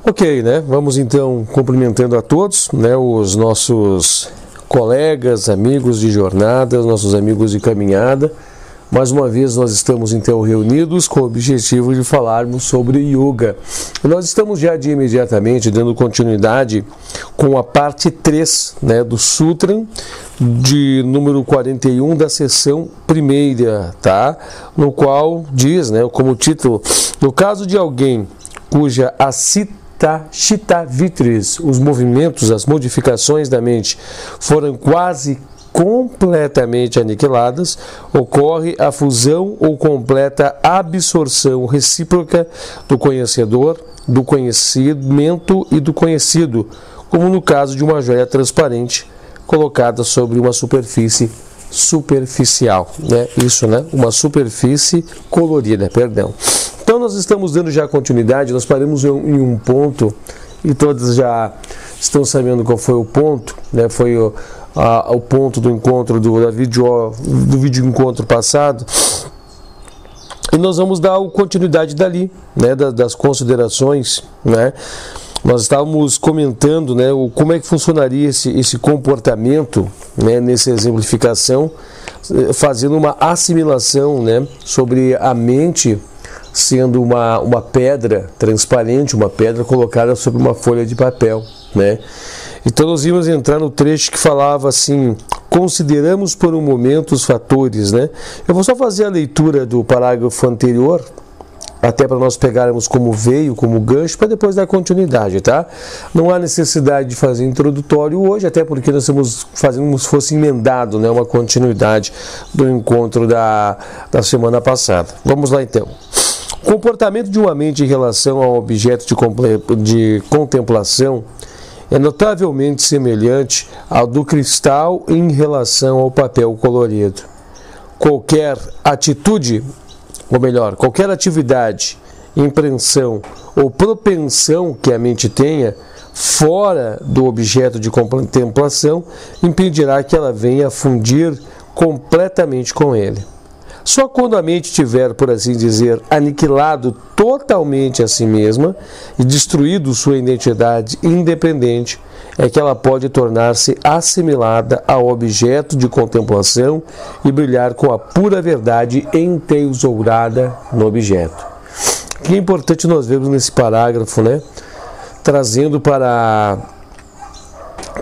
Ok, né? Vamos então cumprimentando a todos, né? Os nossos colegas, amigos de jornada, os nossos amigos de caminhada. Mais uma vez nós estamos então reunidos com o objetivo de falarmos sobre Yoga. Nós estamos já de imediatamente dando continuidade com a parte 3, né, do Sutra de número 41 da seção primeira, tá? No qual diz, né, como título, no caso de alguém cuja Chitta Vitris, os movimentos, as modificações da mente foram quase completamente aniquiladas, ocorre a fusão ou completa absorção recíproca do conhecedor, do conhecimento e do conhecido, como no caso de uma joia transparente colocada sobre uma superfície superficial, né? Isso, né? Uma superfície colorida, perdão. Então nós estamos dando já continuidade, nós paramos em um ponto e todos já estão sabendo qual foi o ponto, né? Foi o ponto do encontro do vídeo encontro passado, e nós vamos dar continuidade dali, né? Das considerações, né? Nós estávamos comentando, né, como é que funcionaria esse comportamento, né, nessa exemplificação, fazendo uma assimilação, né, sobre a mente sendo uma pedra transparente, uma pedra colocada sobre uma folha de papel, né? Então nós íamos entrar no trecho que falava assim: consideramos por um momento os fatores, né? Eu vou só fazer a leitura do parágrafo anterior, até para nós pegarmos como veio, como gancho, para depois dar continuidade, tá? Não há necessidade de fazer introdutório hoje, até porque nós estamos fazendo como se fosse emendado, né, uma continuidade do encontro da semana passada. Vamos lá então. O comportamento de uma mente em relação ao objeto de contemplação é notavelmente semelhante ao do cristal em relação ao papel colorido. Qualquer atitude, ou melhor, qualquer atividade, impressão ou propensão que a mente tenha fora do objeto de contemplação impedirá que ela venha a fundir completamente com ele. Só quando a mente tiver, por assim dizer, aniquilado totalmente a si mesma e destruído sua identidade independente, é que ela pode tornar-se assimilada ao objeto de contemplação e brilhar com a pura verdade entesourada no objeto. O que é importante nós vermos nesse parágrafo, né? Trazendo para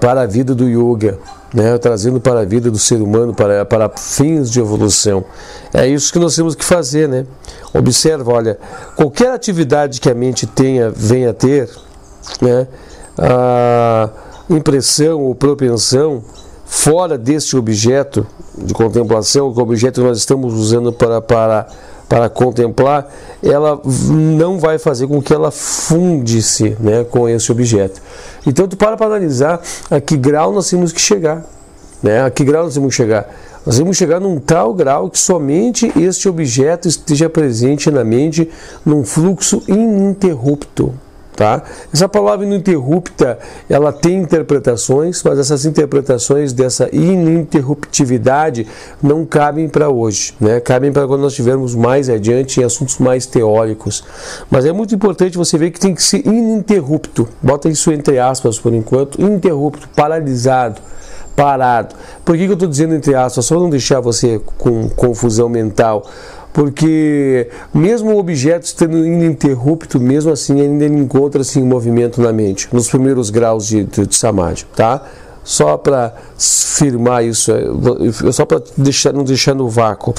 a vida do yoga, né? Trazendo para a vida do ser humano, para fins de evolução. É isso que nós temos que fazer, né? Observa, olha, qualquer atividade que a mente venha a ter, né? A impressão ou propensão fora deste objeto de contemplação, que é o objeto que nós estamos usando para contemplar, ela não vai fazer com que ela funde-se, né, com esse objeto. Então, para analisar a que grau nós temos que chegar, né? A que grau nós temos que chegar? Nós temos que chegar num tal grau que somente este objeto esteja presente na mente num fluxo ininterrupto. Tá? Essa palavra ininterrupta, ela tem interpretações, mas essas interpretações dessa ininterruptividade não cabem para hoje, né? Cabem para quando nós estivermos mais adiante em assuntos mais teóricos. Mas é muito importante você ver que tem que ser ininterrupto, bota isso entre aspas por enquanto, ininterrupto, paralisado, parado. Por que eu estou dizendo entre aspas? Só não deixar você com confusão mental. Porque mesmo o objeto estando ininterrupto, mesmo assim ainda encontra-se em movimento na mente, nos primeiros graus de Samadhi, tá? Só para firmar isso, só para não deixar no vácuo.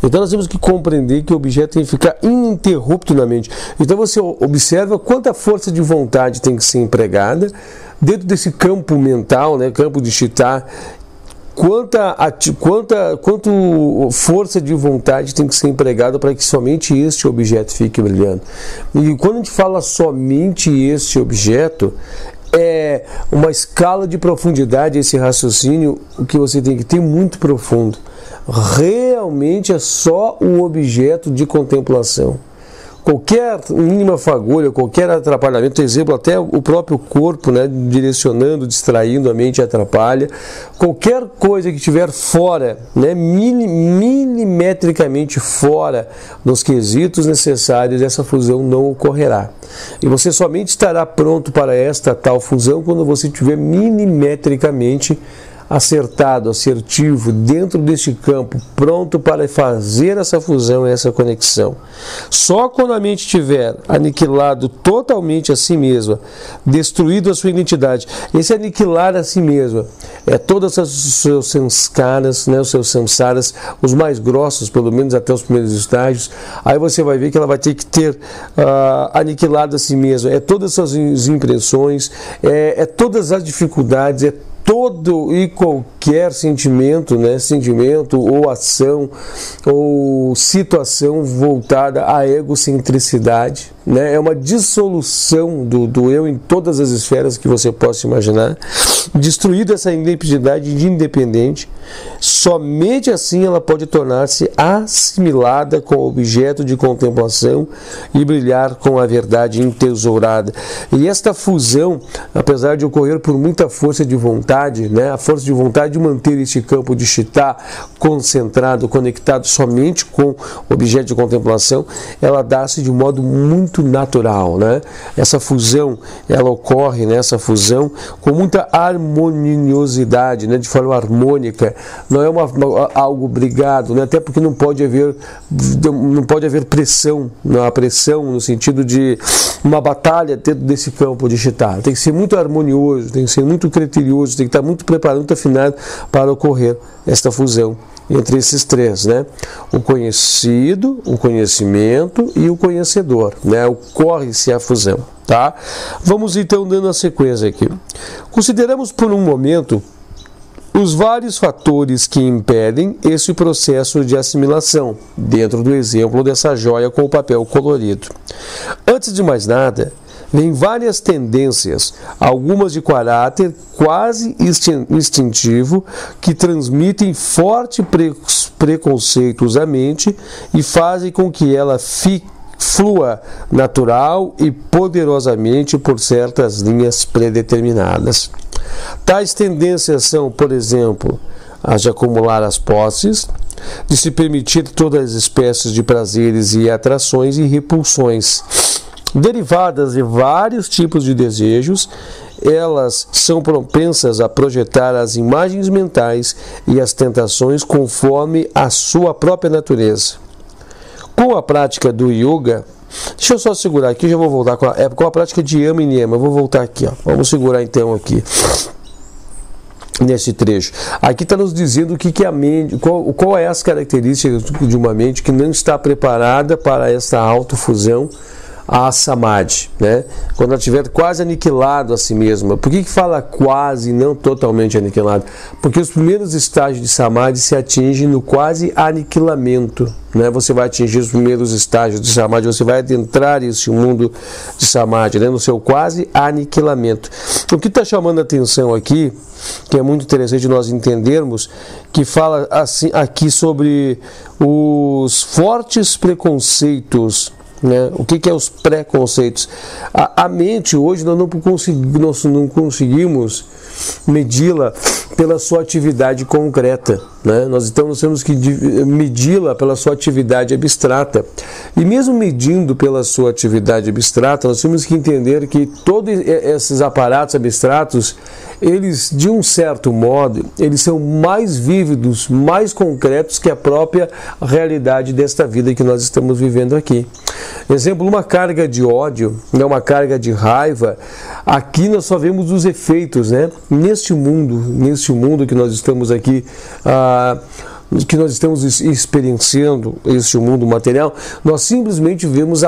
Então nós temos que compreender que o objeto tem que ficar ininterrupto na mente. Então você observa quanta força de vontade tem que ser empregada dentro desse campo mental, né, campo de Chitta. Quanto força de vontade tem que ser empregada para que somente este objeto fique brilhando. E quando a gente fala somente este objeto, é uma escala de profundidade, esse raciocínio, o que você tem que ter muito profundo. Realmente é só o objeto de contemplação. qualquer mínima fagulha, qualquer atrapalhamento, por exemplo, até o próprio corpo, né, direcionando, distraindo a mente atrapalha. Qualquer coisa que estiver fora, né, milimetricamente fora dos quesitos necessários, essa fusão não ocorrerá. E você somente estará pronto para esta tal fusão quando você estiver milimetricamente acertado, assertivo, dentro deste campo, pronto para fazer essa fusão e essa conexão. Só quando a mente estiver aniquilado totalmente a si mesma, destruído a sua identidade, esse aniquilar a si mesma é todas os seus sanskaras, né, os seus samsaras, os mais grossos, pelo menos até os primeiros estágios, aí você vai ver que ela vai ter que ter aniquilado a si mesma, é todas as suas impressões, é todas as dificuldades, é todo e qualquer sentimento, né, sentimento ou ação ou situação voltada à egocentricidade, né, é uma dissolução do eu em todas as esferas que você possa imaginar, destruída essa identidade de independente, somente assim ela pode tornar-se assimilada com o objeto de contemplação e brilhar com a verdade entesourada. E esta fusão, apesar de ocorrer por muita força de vontade, né, a força de vontade de manter este campo de Chitta concentrado, conectado somente com o objeto de contemplação, ela dá-se de um modo muito natural, né? Essa fusão, ela ocorre, né, essa fusão com muita harmoniosidade, né, de forma harmônica, não é algo brigado, né, até porque não pode haver pressão, não há pressão no sentido de uma batalha dentro desse campo de Chitta. Tem que ser muito harmonioso, tem que ser muito criterioso, tem que estar muito preparado, muito afinado para ocorrer esta fusão entre esses três, né? O conhecido, o conhecimento e o conhecedor, né? Ocorre-se a fusão, tá? Vamos então dando a sequência aqui. Consideramos por um momento os vários fatores que impedem esse processo de assimilação, dentro do exemplo dessa joia com o papel colorido. Antes de mais nada, vêm várias tendências, algumas de caráter quase instintivo, que transmitem fortes preconceitos à mente e fazem com que ela flua natural e poderosamente por certas linhas predeterminadas. Tais tendências são, por exemplo, as de acumular as posses, de se permitir todas as espécies de prazeres e atrações e repulsões. Derivadas de vários tipos de desejos, elas são propensas a projetar as imagens mentais e as tentações conforme a sua própria natureza. Com a prática do yoga, deixa eu só segurar aqui, já vou voltar com a prática de yama e niyama, eu vou voltar aqui, ó. Vamos segurar então aqui nesse trecho. Aqui está nos dizendo o que é a mente, qual é as características de uma mente que não está preparada para essa autofusão, a samadhi, né? Quando ela estiver quase aniquilado a si mesma. Por que fala quase, não totalmente aniquilado? Porque os primeiros estágios de samadhi se atingem no quase aniquilamento, né? Você vai atingir os primeiros estágios de samadhi, você vai adentrar esse mundo de samadhi, né? No seu quase aniquilamento. O que está chamando a atenção aqui, que é muito interessante nós entendermos, que fala assim, aqui sobre os fortes preconceitos, né? O que é os preconceitos? A mente hoje nós não conseguimos medi-la pela sua atividade concreta, né? Nós temos que medi-la pela sua atividade abstrata. E mesmo medindo pela sua atividade abstrata, nós temos que entender que todos esses aparatos abstratos, eles, de um certo modo, eles são mais vívidos, mais concretos que a própria realidade desta vida que nós estamos vivendo aqui. Exemplo, uma carga de ódio, né, uma carga de raiva, aqui nós só vemos os efeitos, né? Neste mundo que nós estamos aqui, que nós estamos experienciando, este mundo material, nós simplesmente vemos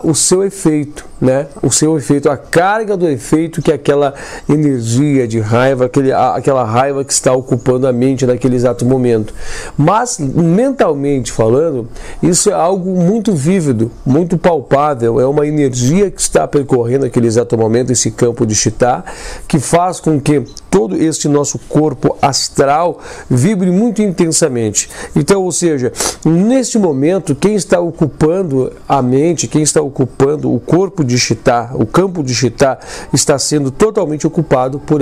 o seu efeito, né, o seu efeito, a carga do efeito que aquela energia de raiva, aquela raiva que está ocupando a mente naquele exato momento. Mas, mentalmente falando, isso é algo muito vívido, muito palpável, é uma energia que está percorrendo aquele exato momento, esse campo de Chitá, que faz com que todo este nosso corpo astral vibre muito intensamente. Então, ou seja, neste momento, quem está ocupando a mente, quem está ocupando o corpo de Chitá, o campo de Chitá, está sendo totalmente ocupado por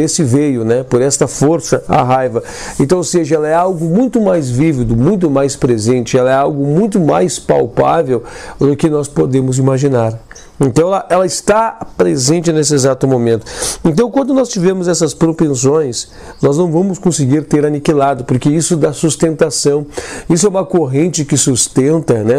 esse veio, né? Por esta força, a raiva. Então, ou seja, ela é algo muito mais vívido, muito mais presente, ela é algo muito mais palpável do que nós podemos imaginar. Então ela está presente nesse exato momento. Então, quando nós tivermos essas propensões, nós não vamos conseguir ter aniquilado, porque isso dá sustentação. Isso é uma corrente que sustenta, né?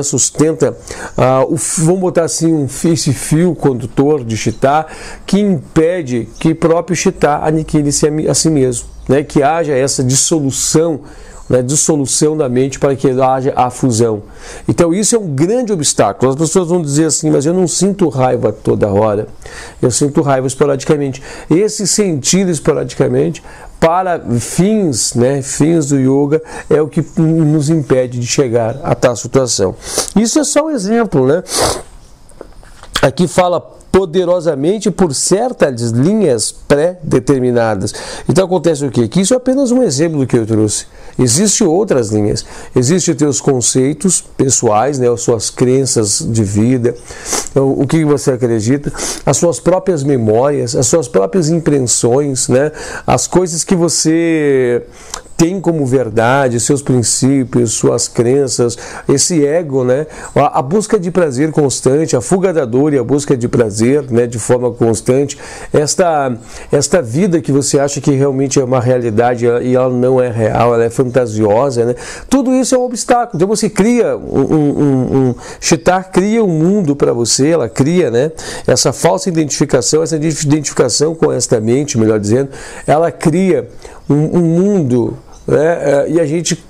Vamos botar assim, esse fio condutor de Chitá, que impede que o próprio Chitá aniquile-se a si mesmo, né? Que haja essa dissolução, né, dissolução da mente para que haja a fusão. Então isso é um grande obstáculo. As pessoas vão dizer assim, mas eu não sinto raiva toda hora, eu sinto raiva esporadicamente. Esse sentir esporadicamente, para fins do yoga, é o que nos impede de chegar a tal situação. Isso é só um exemplo, né? Aqui fala poderosamente por certas linhas pré-determinadas. Então acontece o quê? Que isso é apenas um exemplo do que eu trouxe. Existem outras linhas. Existem os teus conceitos pessoais, né, as suas crenças de vida, o que você acredita, as suas próprias memórias, as suas próprias impressões, né, as coisas que você tem como verdade, seus princípios, suas crenças, esse ego, né? A busca de prazer constante, a fuga da dor e a busca de prazer, né, de forma constante, esta vida que você acha que realmente é uma realidade e ela não é real, ela é fantasiosa, né? Tudo isso é um obstáculo. Então você cria Chitá cria um mundo para você, ela cria, né, essa falsa identificação, essa identificação com esta mente, melhor dizendo, ela cria um mundo, né, e a gente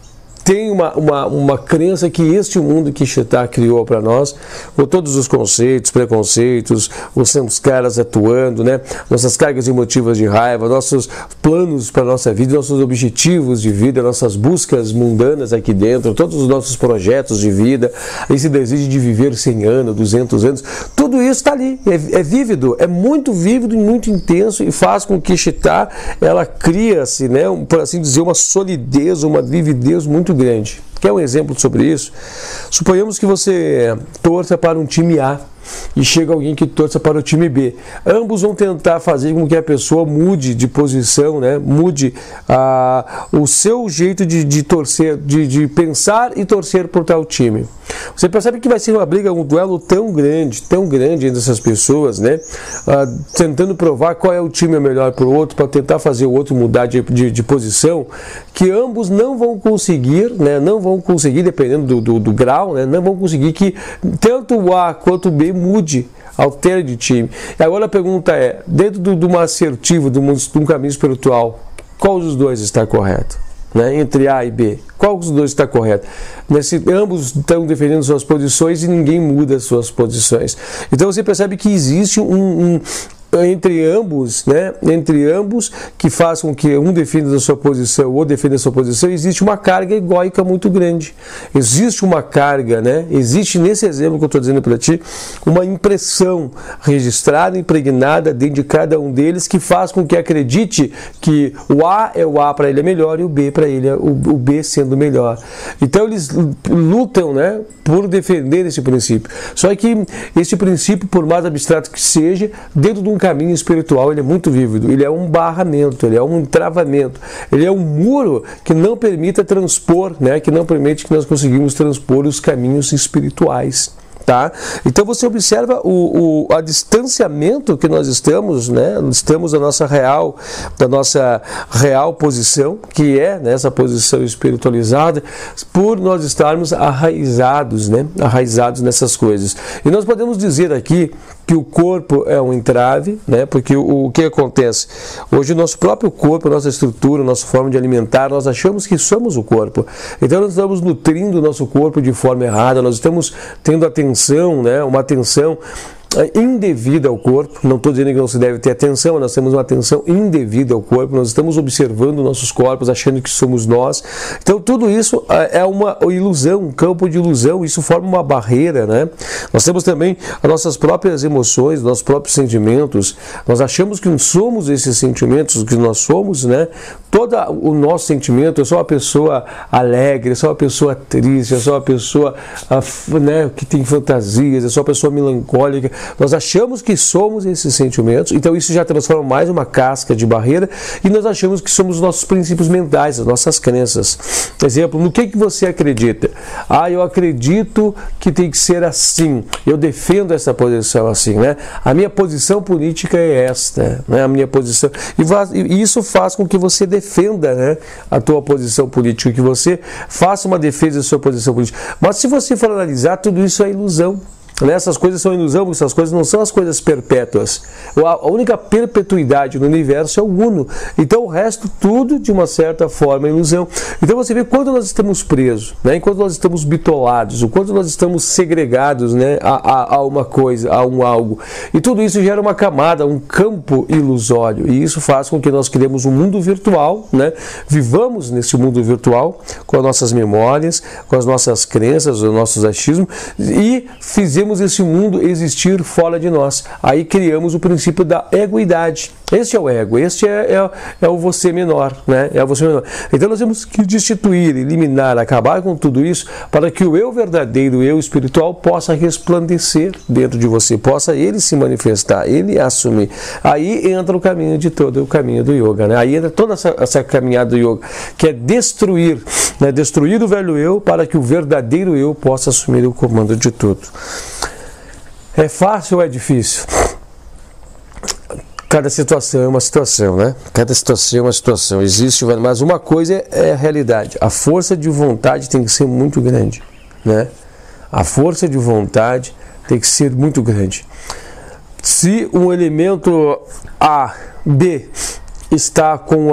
tem uma crença que este mundo que Chitá criou para nós, com todos os conceitos, preconceitos, os samskaras atuando, né, nossas cargas emotivas de raiva, nossos planos para a nossa vida, nossos objetivos de vida, nossas buscas mundanas aqui dentro, todos os nossos projetos de vida, esse desejo de viver 100 anos, 200 anos, tudo isso está ali, é vívido, é muito vívido e muito intenso e faz com que Chitá, ela cria-se, né, por assim dizer, uma solidez, uma vividez muito grande. Quer um exemplo sobre isso? Suponhamos que você torça para um time A e chega alguém que torça para o time B. Ambos vão tentar fazer com que a pessoa mude de posição, né? Mude o seu jeito de torcer, de pensar e torcer por tal time. Você percebe que vai ser uma briga, um duelo tão grande entre essas pessoas, né? Tentando provar qual é o time melhor para o outro, para tentar fazer o outro mudar de posição, que ambos não vão conseguir, né? Não vão conseguir, dependendo do grau, né? Não vão conseguir que tanto o A quanto o B mude, altere de time. E agora a pergunta é, dentro de uma assertiva, de um caminho espiritual, qual dos dois está correto? Né? Entre A e B, qual dos dois está correto? Ambos estão defendendo suas posições e ninguém muda suas posições. Então você percebe que existe entre ambos, né? Entre ambos, que faz com que um defenda a sua posição ou defenda a sua posição, existe uma carga egóica muito grande. Existe uma carga, né? Existe nesse exemplo que eu estou dizendo para ti, uma impressão registrada, impregnada dentro de cada um deles, que faz com que acredite que o A para ele é melhor e o B para ele é o B sendo melhor. Então eles lutam, né, por defender esse princípio. Só que esse princípio, por mais abstrato que seja, dentro de um caminho espiritual, ele é muito vívido, ele é um barramento, ele é um travamento, ele é um muro que não permita transpor, né, que não permite que nós conseguimos transpor os caminhos espirituais. Tá? Então você observa o distanciamento que nós estamos, né? Estamos da nossa real posição, que é, né, essa posição espiritualizada, por nós estarmos arraizados, né? Arraizados nessas coisas. E nós podemos dizer aqui que o corpo é um entrave, né? Porque o que acontece? Hoje o nosso próprio corpo, a nossa estrutura, a nossa forma de alimentar, nós achamos que somos o corpo. Então nós estamos nutrindo o nosso corpo de forma errada, nós estamos tendo atenção, né? Uma atenção indevida ao corpo. Não estou dizendo que não se deve ter atenção, nós temos uma atenção indevida ao corpo, nós estamos observando nossos corpos, achando que somos nós. Então tudo isso é uma ilusão, um campo de ilusão, isso forma uma barreira, né? Nós temos também as nossas próprias emoções, nossos próprios sentimentos, nós achamos que não somos esses sentimentos que nós somos, né? Todo o nosso sentimento, eu sou uma pessoa alegre, eu sou uma pessoa triste, eu sou uma pessoa, né, que tem fantasias, eu sou uma pessoa melancólica. Nós achamos que somos esses sentimentos, então isso já transforma mais uma casca de barreira e nós achamos que somos os nossos princípios mentais, as nossas crenças. Por exemplo, no que você acredita? Eu acredito que tem que ser assim, eu defendo essa posição assim, né? A minha posição política é esta, né? A minha posição, e isso faz com que você defenda, né, a tua posição política, que você faça uma defesa da sua posição política. Mas se você for analisar, tudo isso é ilusão. Essas coisas são ilusão, essas coisas não são as coisas perpétuas. A única perpetuidade no universo é o uno. Então o resto, tudo de uma certa forma é ilusão. Então você vê quando nós estamos presos, né? Enquanto nós estamos bitolados, o quanto nós estamos segregados, né, a uma coisa, a um algo. E tudo isso gera uma camada, um campo ilusório. E isso faz com que nós criemos um mundo virtual, né? Vivamos nesse mundo virtual com as nossas memórias, com as nossas crenças, os nossos achismos, e fizemos esse mundo existir fora de nós. Aí criamos o princípio da egoidade. Este é o ego, este é o você menor, né? É o você menor. Então nós temos que destituir, eliminar, acabar com tudo isso para que o eu verdadeiro, o eu espiritual possa resplandecer dentro de você, possa ele se manifestar, ele assumir. Aí entra o caminho de todo, o caminho do yoga, né? Aí entra toda essa caminhada do yoga, que é destruir, né? Destruir o velho eu para que o verdadeiro eu possa assumir o comando de tudo. É fácil ou é difícil? Cada situação é uma situação, né? Cada situação é uma situação. Existe, mas uma coisa é a realidade. A força de vontade tem que ser muito grande, né? A força de vontade tem que ser muito grande. Se um elemento A, B está com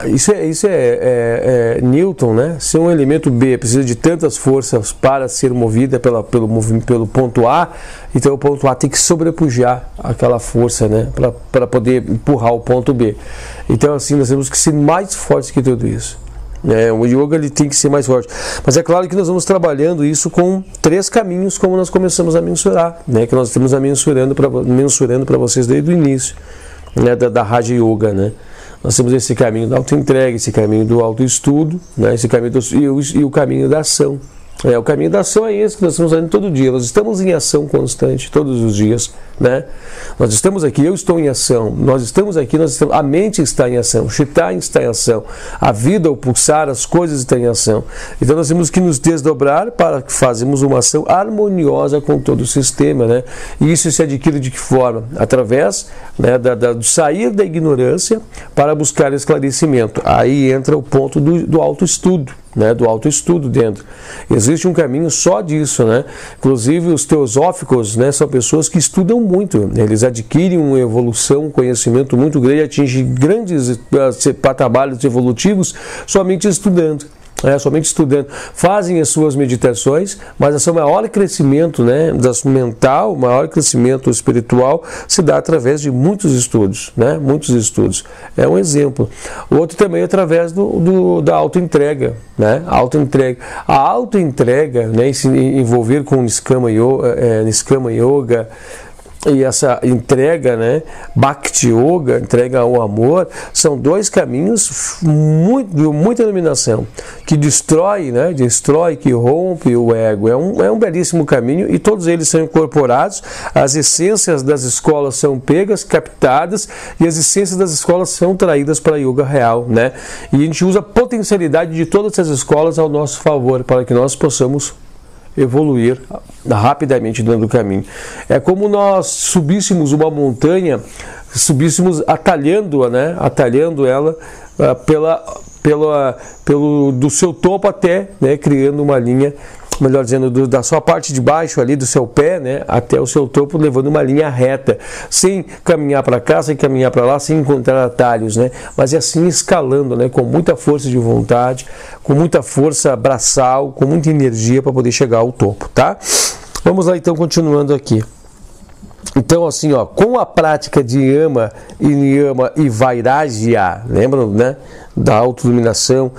isso é Newton, né? Se um elemento B precisa de tantas forças para ser movida pelo ponto A, então o ponto A tem que sobrepujar aquela força, né? Para poder empurrar o ponto B. Então assim nós temos que ser mais fortes que tudo isso. O yoga ele tem que ser mais forte. Mas é claro que nós vamos trabalhando isso com 3 caminhos, como nós começamos a mensurar, né? Que nós estamos mensurando para vocês desde o início, né, da Raja Yoga, né? Nós temos esse caminho da autoentrega, esse caminho do autoestudo, né, esse caminho e o caminho da ação. O caminho da ação é esse que nós estamos fazendo todo dia. Nós estamos em ação constante, todos os dias, né? Nós estamos aqui, eu estou em ação. Nós estamos aqui, a mente está em ação, o Chitta está em ação, a vida, o pulsar, as coisas estão em ação. Então nós temos que nos desdobrar para que fazemos uma ação harmoniosa com todo o sistema, né? E isso se adquire de que forma? Através, né, do sair da ignorância para buscar esclarecimento. Aí entra o ponto do autoestudo. Né, do autoestudo dentro. Existe um caminho só disso, né? Inclusive os teosóficos, né, são pessoas que estudam muito, eles adquirem uma evolução, um conhecimento muito grande, atingem grandes patamares evolutivos somente estudando. Somente estudando, fazem as suas meditações, mas o seu maior crescimento, né, mental, o maior crescimento espiritual se dá através de muitos estudos, né, muitos estudos. É um exemplo. O outro também é através da autoentrega, né, a autoentrega, né, se envolver com Niskama Yoga, e essa entrega, né, Bhakti Yoga, entrega ao amor, são 2 caminhos de muita iluminação, que destrói, né, que rompe o ego. É um belíssimo caminho e todos eles são incorporados. As essências das escolas são pegas, captadas, e as essências das escolas são traídas para a yoga real, né? E a gente usa a potencialidade de todas essas escolas ao nosso favor para que nós possamos evoluir rapidamente dentro do caminho. É como nós subíssemos uma montanha, atalhando-a, né? Atalhando ela do seu topo até, né? Criando uma linha, melhor dizendo, da sua parte de baixo ali, do seu pé, né, até o seu topo, levando uma linha reta, sem caminhar para cá, sem caminhar para lá, sem encontrar atalhos, né, mas é assim escalando, né, com muita força de vontade, com muita força braçal, com muita energia para poder chegar ao topo, tá? Vamos lá então, continuando aqui. Então, assim, ó, com a prática de Yama e Niyama e Vairagya, lembram, né? Da autoiluminação,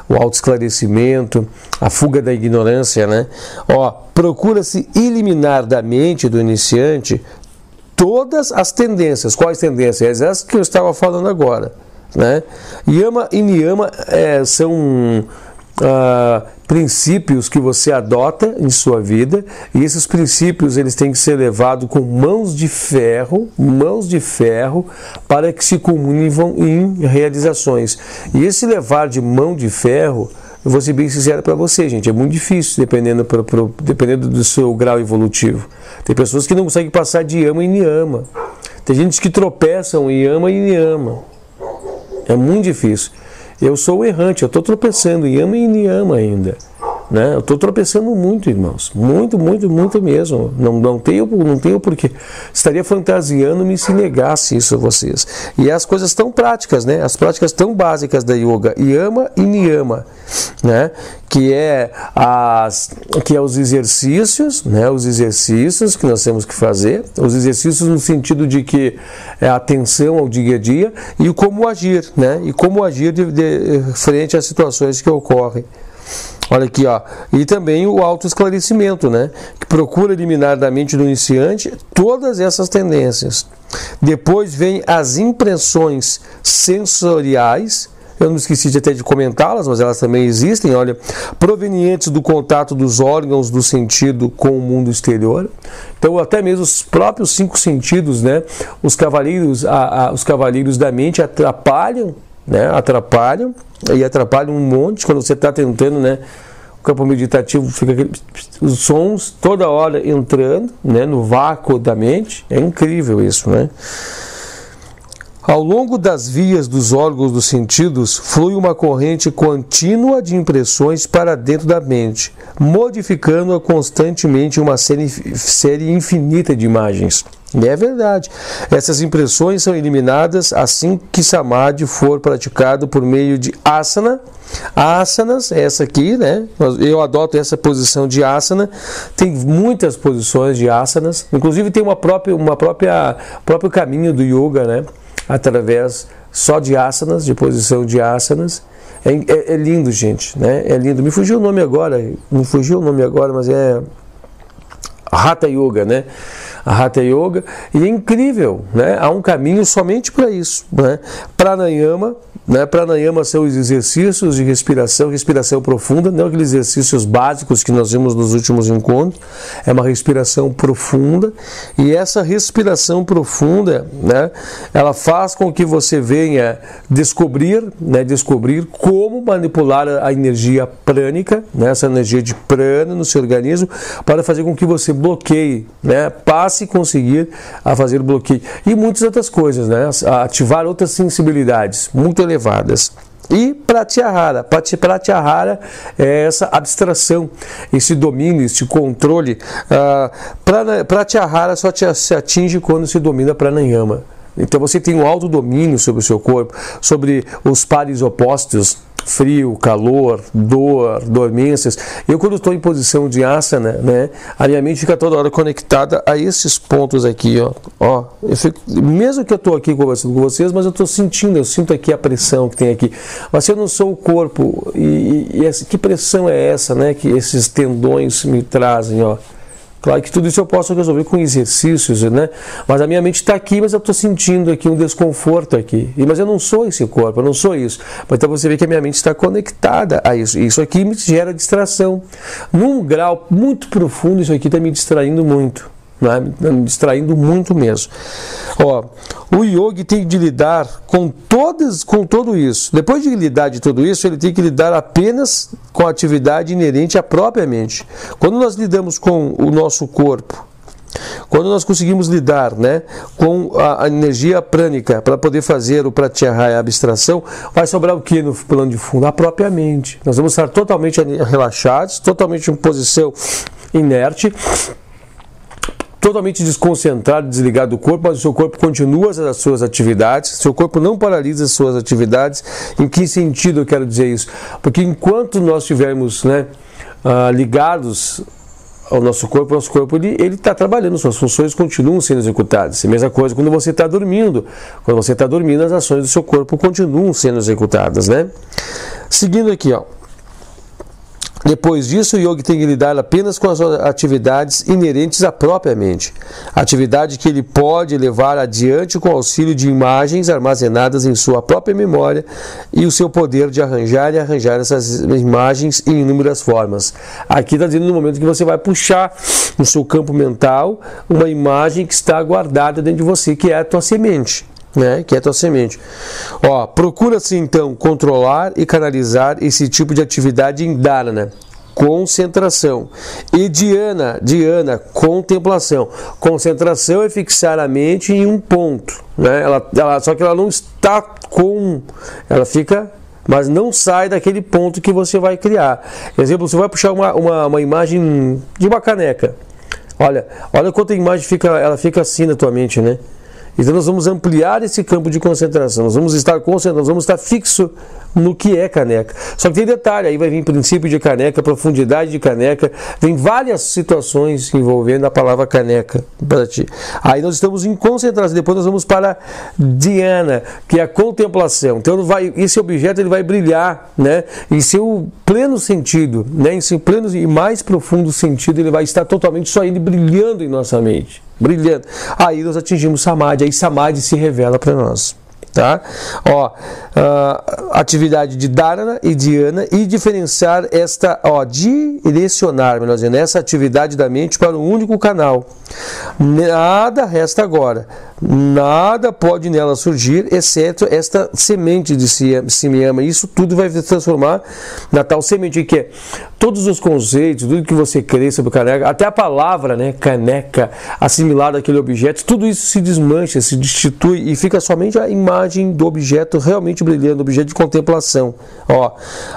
o autoesclarecimento, a fuga da ignorância, né? Ó, procura-se eliminar da mente do iniciante todas as tendências. Quais tendências? Essas que eu estava falando agora, né? Yama e Niyama são princípios que você adota em sua vida, e esses princípios eles têm que ser levados com mãos de ferro, para que se comunivam em realizações. E esse levar de mão de ferro, eu vou ser bem sincero para você, gente, é muito difícil, dependendo do seu grau evolutivo. Tem pessoas que não conseguem passar de Yama e Niyama. Tem gente que tropeçam em Yama e Niyama. É muito difícil. Eu sou o errante, eu estou tropeçando em Yama e Niyama ainda, né? Eu estou tropeçando muito, irmãos, muito mesmo. Não tenho porquê. Estaria fantasiando-me se negasse isso a vocês. E as coisas tão práticas, né? As práticas tão básicas da yoga, Yama e Niyama, né? Que é os exercícios, né? Os exercícios que nós temos que fazer, os exercícios no sentido de que é a atenção ao dia a dia e o como agir, né? E como agir frente às situações que ocorrem. Olha aqui, ó. E também o autoesclarecimento, né? Que procura eliminar da mente do iniciante todas essas tendências. Depois vem as impressões sensoriais. Eu não esqueci até de comentá-las, mas elas também existem, olha, provenientes do contato dos órgãos do sentido com o mundo exterior. Então, até mesmo os próprios 5 sentidos, né? Os cavaleiros da mente atrapalham, né? Atrapalham um monte quando você está tentando, né? O campo meditativo fica os sons toda hora entrando, né? No vácuo da mente. É incrível isso, né? Ao longo das vias dos órgãos dos sentidos, flui uma corrente contínua de impressões para dentro da mente, modificando-a constantemente uma série infinita de imagens. E é verdade. Essas impressões são eliminadas assim que Samadhi for praticado por meio de asana. Asanas, essa aqui, né? Eu adoto essa posição de asana. Tem muitas posições de asanas. Inclusive tem próprio caminho do yoga, né? Através só de asanas, de posição de asanas. É lindo, gente, né? É lindo. Me fugiu o nome agora, mas é Hatha Yoga, né? A Hatha Yoga, e é incrível, né? Há um caminho somente para isso, né? Pranayama, né? Pranayama são os exercícios de respiração profunda, não aqueles exercícios básicos que nós vimos nos últimos encontros, é uma respiração profunda, e essa respiração profunda, né? Ela faz com que você venha descobrir como manipular a energia prânica, né? Essa energia de prana no seu organismo, para fazer com que você bloqueie, né? Passe a conseguir a fazer bloqueio. E muitas outras coisas, né? A ativar outras sensibilidades muito elevadas. E Pratyahara. Pratyahara é essa abstração, esse domínio, esse controle. Pratyahara só se atinge quando se domina Pranayama. Então você tem um autodomínio sobre o seu corpo, sobre os pares opostos, frio, calor, dor, dormências. Eu, quando estou em posição de asana, né, a minha mente fica toda hora conectada a esses pontos aqui, ó. Mesmo que eu estou aqui conversando com vocês, mas eu sinto aqui a pressão que tem aqui. Mas se eu não sou o corpo, que pressão é essa, né, que esses tendões me trazem, ó. Claro que tudo isso eu posso resolver com exercícios, né? Mas a minha mente está aqui, mas eu estou sentindo aqui um desconforto aqui. Mas eu não sou esse corpo, eu não sou isso. Então você vê que a minha mente está conectada a isso. Isso aqui me gera distração. Num grau muito profundo, isso aqui está me distraindo muito. Né? Me distraindo muito mesmo. Ó, o yogi tem de lidar com tudo isso. Depois de lidar de tudo isso, ele tem que lidar apenas com a atividade inerente à própria mente. Quando nós lidamos com o nosso corpo, quando nós conseguimos lidar, né, com a energia prânica para poder fazer o pratyahara, a abstração, vai sobrar o que no plano de fundo? A própria mente. Nós vamos estar totalmente relaxados, totalmente em posição inerte, totalmente desconcentrado, desligado do corpo, mas o seu corpo continua as suas atividades, seu corpo não paralisa as suas atividades. Em que sentido eu quero dizer isso? Porque enquanto nós estivermos, né, ligados o nosso corpo ele está trabalhando, suas funções continuam sendo executadas. A mesma coisa quando você está dormindo. Quando você está dormindo, as ações do seu corpo continuam sendo executadas, né? Seguindo aqui, ó. Depois disso, o yogi tem que lidar apenas com as atividades inerentes à própria mente. Atividade que ele pode levar adiante com o auxílio de imagens armazenadas em sua própria memória e o seu poder de arranjar essas imagens em inúmeras formas. Aqui está dizendo no momento que você vai puxar no seu campo mental uma imagem que está guardada dentro de você, que é a tua semente. Que é a tua semente. Procura-se então controlar e canalizar esse tipo de atividade em dharana, concentração, e dhyana, contemplação. Concentração é fixar a mente em um ponto, né? Só que ela não está ela fica, mas não sai daquele ponto que você vai criar. Por exemplo, você vai puxar uma imagem de uma caneca. Olha quanta imagem ela fica assim na tua mente, né? Então nós vamos ampliar esse campo de concentração, nós vamos estar concentrados, nós vamos estar fixo no que é caneca. Só que tem detalhe, aí vai vir princípio de caneca, profundidade de caneca, tem várias situações envolvendo a palavra caneca para ti. Aí nós estamos em concentração, depois nós vamos para dhyana, que é a contemplação. Então esse objeto ele vai brilhar, né, em seu pleno sentido, né, em seu pleno e mais profundo sentido, ele vai estar totalmente só ele brilhando em nossa mente. Brilhando. Aí nós atingimos Samadhi, aí Samadhi se revela para nós. Tá? Atividade de dharana e dhyana e diferenciar direcionar, melhor dizendo, essa atividade da mente para um único canal. Nada resta agora. Nada pode nela surgir, exceto esta semente de Simyama. Isso tudo vai se transformar na tal semente que é todos os conceitos, tudo que você crê sobre caneca, até a palavra, né, caneca, assimilada àquele objeto, tudo isso se desmancha, se destitui e fica somente a imagem do objeto realmente brilhando, objeto de contemplação.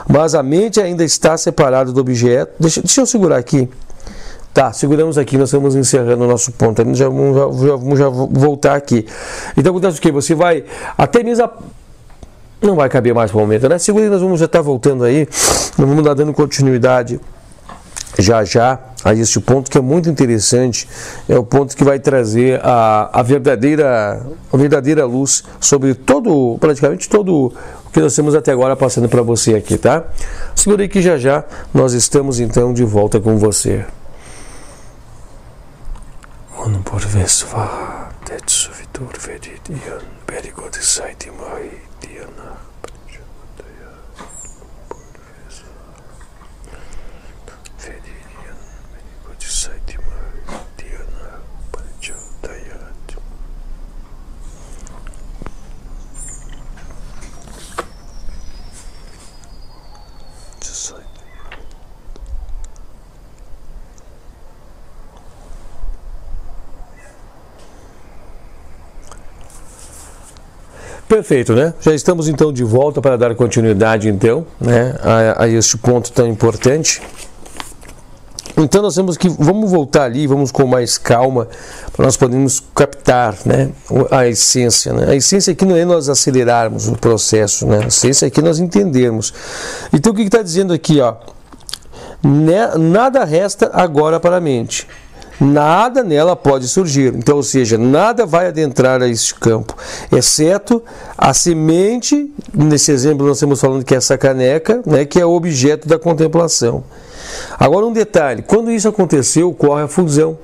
Mas a mente ainda está separada do objeto. Deixa eu segurar aqui. Tá, seguramos aqui, nós estamos encerrando o nosso ponto. Já vamos voltar aqui. Então acontece o quê? Você vai até mesmo. Não vai caber mais para o momento, né? Segura aí, nós vamos já estar voltando aí. Nós vamos dar dando continuidade já a este ponto que é muito interessante. É o ponto que vai trazer a verdadeira luz sobre praticamente todo o que nós temos até agora passando para você aqui, tá? Segura aí que já nós estamos então de volta com você. Porvesva Tetsu Vidur Vedidian Berigod Saiti Mai Diana Pranjodaya Porvesva Vedidian Berigod Saiti Mai Diana Pranjodaya. Perfeito, né? Já estamos então de volta para dar continuidade então, né, a este ponto tão importante. Então nós vamos voltar ali, vamos com mais calma, para nós podermos captar, né, a essência, né? A essência aqui não é nós acelerarmos o processo, né? A essência aqui é nós entendermos. Então o que está dizendo aqui, nada resta agora para a mente. Nada nela pode surgir, então, ou seja, nada vai adentrar a este campo, exceto a semente. Nesse exemplo nós estamos falando que é essa caneca, né, que é o objeto da contemplação. Agora um detalhe, quando isso aconteceu, ocorre a fusão,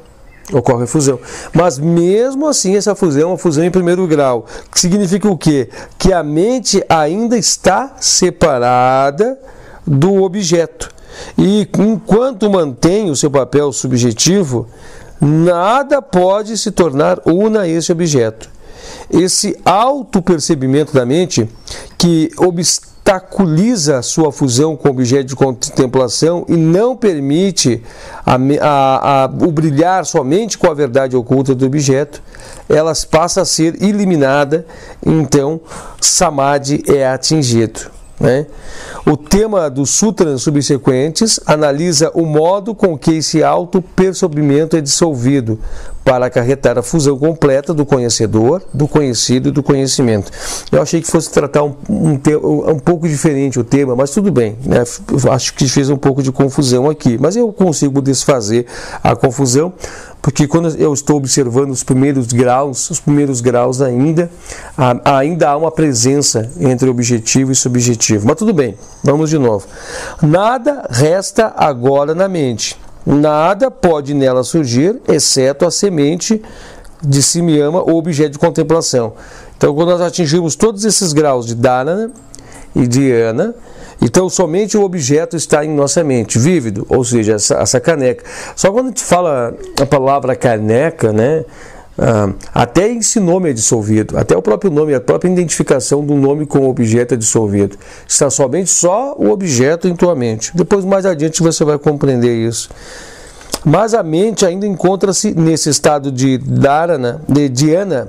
mas mesmo assim essa fusão é uma fusão em primeiro grau, que significa o quê? Que a mente ainda está separada do objeto. E enquanto mantém o seu papel subjetivo, nada pode se tornar una a esse objeto. Esse autopercebimento da mente, que obstaculiza a sua fusão com o objeto de contemplação e não permite o brilhar somente com a verdade oculta do objeto, elas passam a ser eliminada, então Samadhi é atingido. Né? O tema dos sutras subsequentes analisa o modo com que esse auto-percebimento é dissolvido para acarretar a fusão completa do conhecedor, do conhecido e do conhecimento. Eu achei que fosse tratar um pouco diferente o tema, mas tudo bem, né? Acho que fez um pouco de confusão aqui, mas eu consigo desfazer a confusão, porque quando eu estou observando os primeiros graus ainda há uma presença entre objetivo e subjetivo. Mas tudo bem, vamos de novo. Nada resta agora na mente. Nada pode nela surgir, exceto a semente de Simyama ou objeto de contemplação. Então, quando nós atingimos todos esses graus de Dharana e Dhyana, então somente o objeto está em nossa mente, vívido, ou seja, essa caneca. Só quando a gente fala a palavra caneca, né? Até esse nome é dissolvido, até o próprio nome, a própria identificação do nome com o objeto é dissolvido. Está somente só o objeto em tua mente. Depois, mais adiante, você vai compreender isso. Mas a mente ainda encontra-se nesse estado de Dharana, de Dhyana,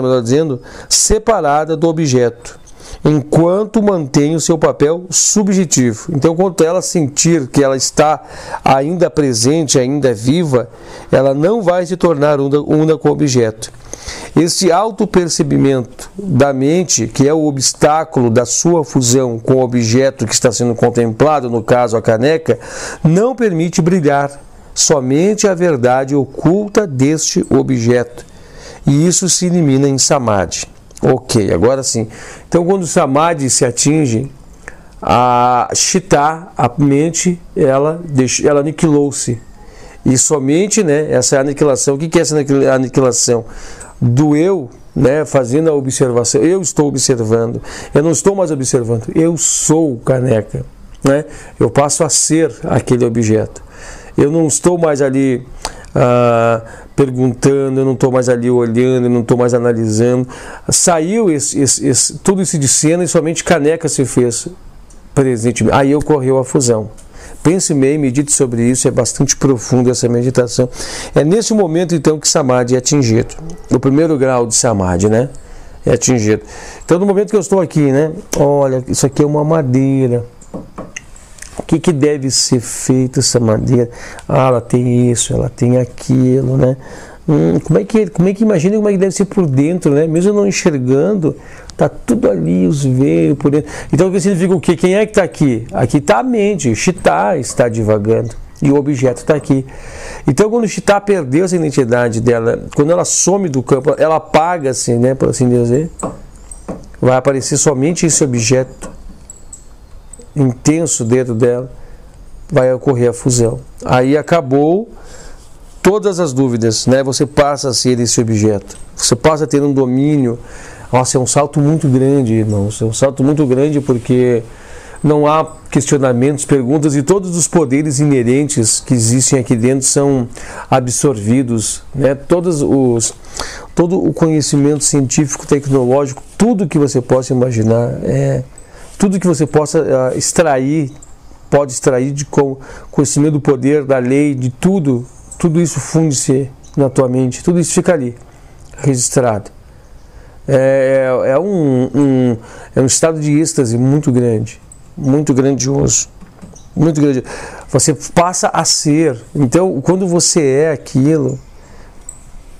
melhor dizendo, separada do objeto, enquanto mantém o seu papel subjetivo. Então, quando ela sentir que ela está ainda presente, ainda viva, ela não vai se tornar una com o objeto. Esse autopercebimento da mente, que é o obstáculo da sua fusão com o objeto que está sendo contemplado, no caso a caneca, não permite brilhar somente a verdade oculta deste objeto. E isso se elimina em Samadhi. Ok, agora sim. Então, quando o Samadhi se atinge, a Chitta, a mente, ela aniquilou-se. E somente, né, essa aniquilação, o que é essa aniquilação? Do eu, né, fazendo a observação. Eu estou observando. Eu não estou mais observando. Eu sou caneca. Né? Eu passo a ser aquele objeto. Eu não estou mais ali perguntando, eu não estou mais ali olhando, eu não estou mais analisando. Saiu tudo isso de cena e somente caneca se fez presente. Aí ocorreu a fusão. Pense bem, medite sobre isso, é bastante profundo essa meditação. É nesse momento então que Samadhi é atingido. O primeiro grau de Samadhi, né? É atingido. Então, no momento que eu estou aqui, né? Olha, isso aqui é uma madeira. O que deve ser feito essa madeira? Ela tem isso, ela tem aquilo, né? Como é que imagina como é que deve ser por dentro, né? Mesmo eu não enxergando, tá tudo ali, os veios por dentro. Então, o que significa o quê? Quem é que está aqui? Aqui está a mente, o Chitta está divagando e o objeto está aqui. Então, quando o Chitta perdeu essa identidade dela, quando ela some do campo, ela apaga-se, né, por assim dizer, vai aparecer somente esse objeto intenso dentro dela, vai ocorrer a fusão. Aí acabou todas as dúvidas, né? Você passa a ser esse objeto, você passa a ter um domínio. Nossa, é um salto muito grande, irmãos, é um salto muito grande, porque não há questionamentos, perguntas, e todos os poderes inerentes que existem aqui dentro são absorvidos, né? Todo o conhecimento científico, tecnológico, tudo que você possa imaginar, tudo que você possa extrair, pode extrair de conhecimento do poder, da lei, de tudo isso funde-se na tua mente, tudo isso fica ali, registrado. É um estado de êxtase muito grande, muito grandioso, muito grande. Você passa a ser. Então, quando você é aquilo,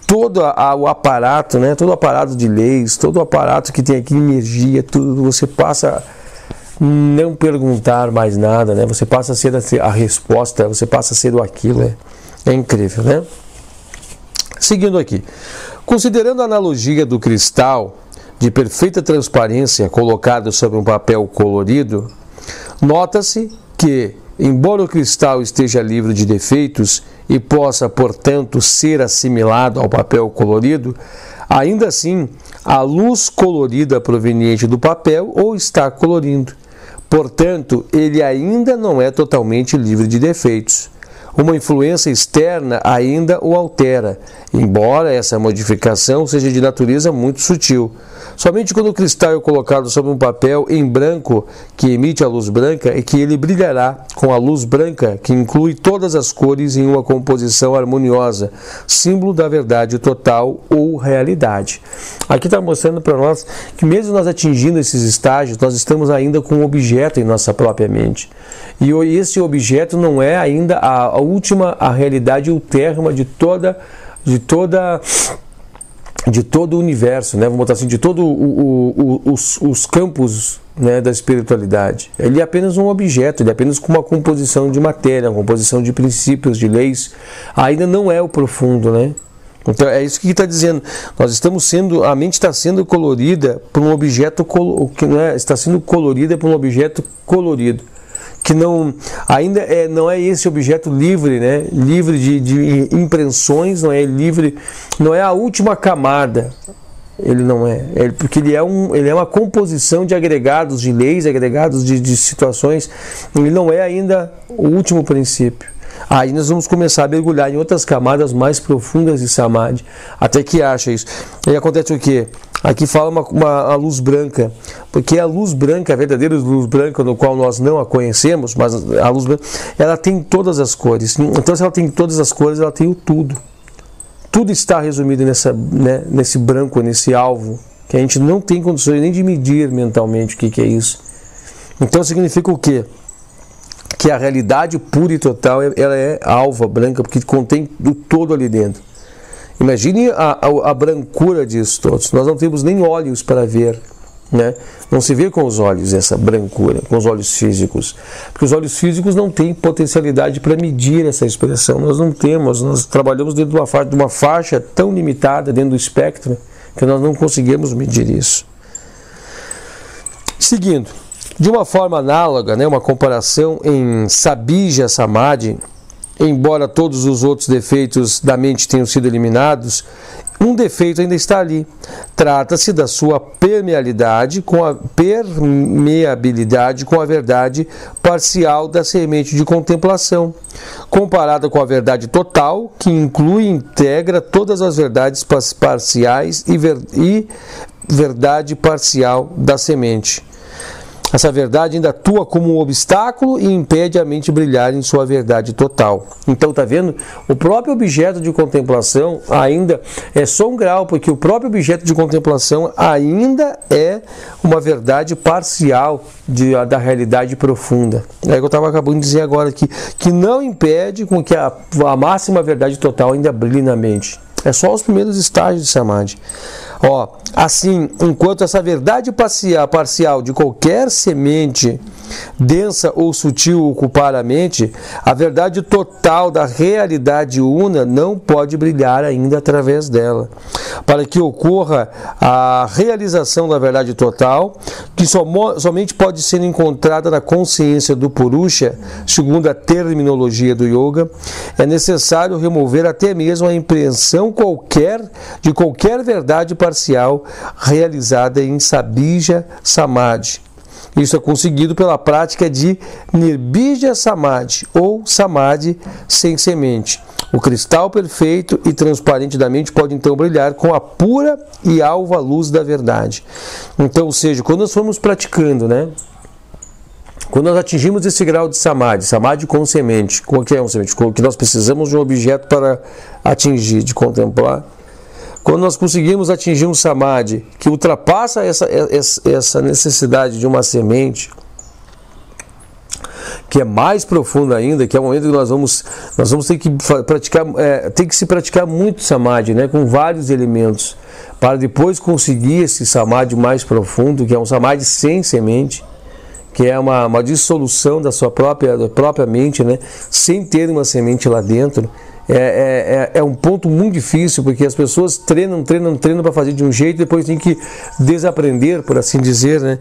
todo o aparato, né, todo o aparato de leis, todo o aparato que tem aqui energia, tudo, você passa a não perguntar mais nada, né? Você passa a ser a resposta, você passa a ser o aquilo. É incrível, né? Seguindo aqui. Considerando a analogia do cristal de perfeita transparência colocado sobre um papel colorido, nota-se que, embora o cristal esteja livre de defeitos e possa, portanto, ser assimilado ao papel colorido, ainda assim, a luz colorida proveniente do papel o está colorindo. Portanto, ele ainda não é totalmente livre de defeitos. Uma influência externa ainda o altera, embora essa modificação seja de natureza muito sutil. Somente quando o cristal é colocado sobre um papel em branco que emite a luz branca é que ele brilhará com a luz branca que inclui todas as cores em uma composição harmoniosa, símbolo da verdade total ou realidade. Aqui está mostrando para nós que mesmo nós atingindo esses estágios, nós estamos ainda com um objeto em nossa própria mente. E esse objeto não é ainda a última, a realidade ulterma de toda de todo o universo, né? Vamos botar assim, de todos os campos, né, da espiritualidade. Ele é apenas um objeto, ele é apenas uma composição de matéria, uma composição de princípios, de leis. Ainda não é o profundo, né? Então é isso que está dizendo. A mente está sendo colorida por um objeto que não é, está sendo colorida por um objeto colorido, que não ainda não é esse objeto livre, né? Livre de impressões, não é livre, não é a última camada. Ele não é, porque ele é uma composição de agregados de leis, agregados de situações. Ele não é ainda o último princípio. Aí nós vamos começar a mergulhar em outras camadas mais profundas de Samadhi, até que acha isso. E acontece o quê? Aqui fala a luz branca, porque a luz branca, a verdadeira luz branca, no qual nós não a conhecemos, mas a luz branca, ela tem todas as cores. Então, se ela tem todas as cores, ela tem o tudo. Tudo está resumido nesse branco, nesse alvo, que a gente não tem condições nem de medir mentalmente o que é isso. Então, significa o quê? Que a realidade pura e total, ela é alva, branca, porque contém o todo ali dentro. Imagine a brancura disso todos. Nós não temos nem olhos para ver, né? Não se vê com os olhos essa brancura, com os olhos físicos. Porque os olhos físicos não têm potencialidade para medir essa expressão. Nós não temos, nós trabalhamos dentro de uma faixa tão limitada, dentro do espectro, que nós não conseguimos medir isso. Seguindo. De uma forma análoga, né, uma comparação em Sabija Samadhi, embora todos os outros defeitos da mente tenham sido eliminados, um defeito ainda está ali. Trata-se da sua permeabilidade com a verdade parcial da semente de contemplação, comparada com a verdade total, que inclui e integra todas as verdades parciais e verdade parcial da semente. Essa verdade ainda atua como um obstáculo e impede a mente brilhar em sua verdade total. Então, tá vendo? O próprio objeto de contemplação ainda é só um grau, porque o próprio objeto de contemplação ainda é uma verdade parcial da realidade profunda. É o que eu estava acabando de dizer agora aqui, que não impede com que a máxima verdade total ainda brilhe na mente. É só os primeiros estágios de Samadhi. Assim, enquanto essa verdade parcial de qualquer semente densa ou sutil ocupar a mente, a verdade total da realidade una não pode brilhar ainda através dela. Para que ocorra a realização da verdade total, que somente pode ser encontrada na consciência do Purusha, segundo a terminologia do Yoga, é necessário remover até mesmo a impressão de qualquer verdade parcial realizada em Sabija Samadhi. Isso é conseguido pela prática de Nirbija Samadhi, ou Samadhi sem semente. O cristal perfeito e transparente da mente pode então brilhar com a pura e alva luz da verdade. Então, ou seja, quando nós formos praticando, né? Quando nós atingimos esse grau de Samadhi com semente, qual que é um semente? Que nós precisamos de um objeto para atingir, de contemplar. Quando nós conseguimos atingir um Samadhi que ultrapassa essa necessidade de uma semente, que é mais profunda ainda, que é o momento que nós vamos ter que praticar, tem que se praticar muito Samadhi, né, com vários elementos, para depois conseguir esse Samadhi mais profundo, que é um Samadhi sem semente, que é uma dissolução da sua própria mente, né, sem ter uma semente lá dentro. É um ponto muito difícil, porque as pessoas treinam para fazer de um jeito e depois tem que desaprender, por assim dizer, né,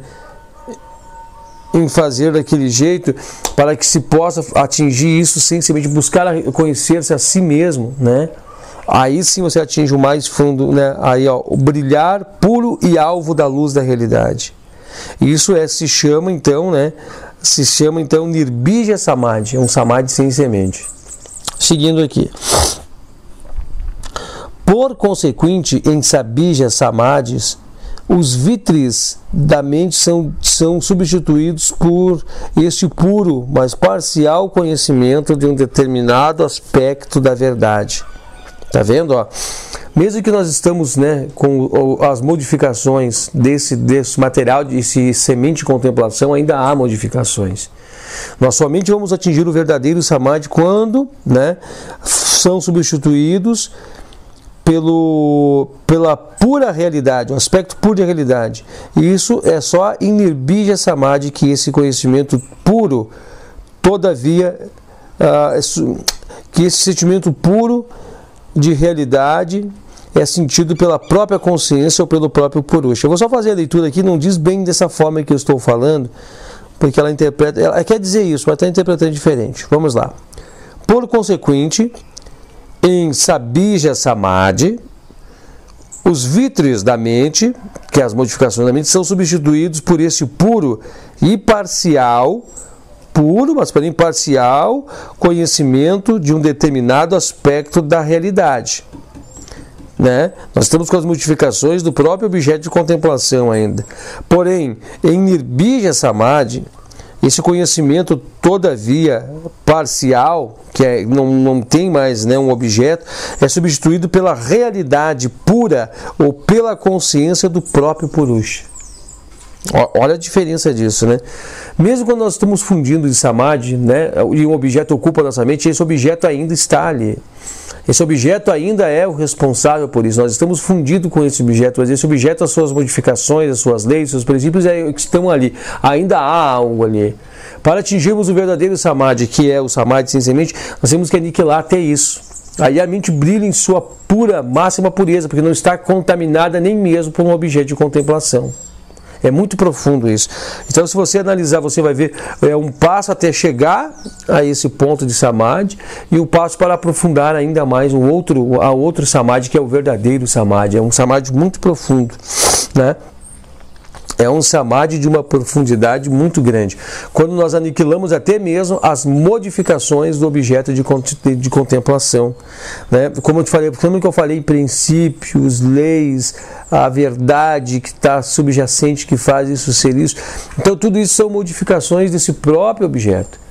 em fazer daquele jeito, para que se possa atingir isso sem semente, buscar conhecer-se a si mesmo, né? Aí sim você atinge o mais fundo, né? Aí, o brilhar puro e alvo da luz da realidade. Isso se chama então Nirbija Samadhi, é um Samadhi sem semente. Seguindo aqui. Por consequente, em Sabija Samadhis, os vitris da mente são substituídos por este puro, mas parcial conhecimento de um determinado aspecto da verdade. Tá vendo? Mesmo que nós estamos, né, com as modificações desse material, desse semente de contemplação, ainda há modificações. Nós somente vamos atingir o verdadeiro Samadhi quando, né, são substituídos pela pura realidade, um aspecto puro de realidade. E isso é só em Nirbija Samadhi que esse conhecimento puro, todavia, que esse sentimento puro de realidade é sentido pela própria consciência ou pelo próprio Purusha. Eu vou só fazer a leitura aqui, não diz bem dessa forma que eu estou falando, porque ela interpreta, ela quer dizer isso, mas está interpretando diferente. Vamos lá. Por consequente, em Sabija Samadhi, os vítrios da mente, que é as modificações da mente, são substituídos por esse puro e parcial, puro, mas porém parcial, conhecimento de um determinado aspecto da realidade. Né? Nós estamos com as modificações do próprio objeto de contemplação ainda. Porém, em Nirbija Samadhi, esse conhecimento, todavia, parcial, que não tem mais, né, um objeto, é substituído pela realidade pura ou pela consciência do próprio Purusha. Olha a diferença disso, né? Mesmo quando nós estamos fundindo em Samadhi, né, e um objeto ocupa a nossa mente, esse objeto ainda está ali. Esse objeto ainda é o responsável por isso. Nós estamos fundidos com esse objeto, mas esse objeto, as suas modificações, as suas leis, os seus princípios estão ali. Ainda há algo ali. Para atingirmos o verdadeiro Samadhi, que é o Samadhi sem semente, nós temos que aniquilar até isso. Aí a mente brilha em sua pura, máxima pureza, porque não está contaminada nem mesmo por um objeto de contemplação. É muito profundo isso. Então, se você analisar, você vai ver um passo até chegar a esse ponto de Samadhi e um passo para aprofundar ainda mais a outro Samadhi, que é o verdadeiro Samadhi. É um Samadhi muito profundo, né? É um Samadhi de uma profundidade muito grande. Quando nós aniquilamos até mesmo as modificações do objeto de contemplação. Né? Como eu falei, princípios, leis, a verdade que está subjacente, que faz isso ser isso. Então tudo isso são modificações desse próprio objeto.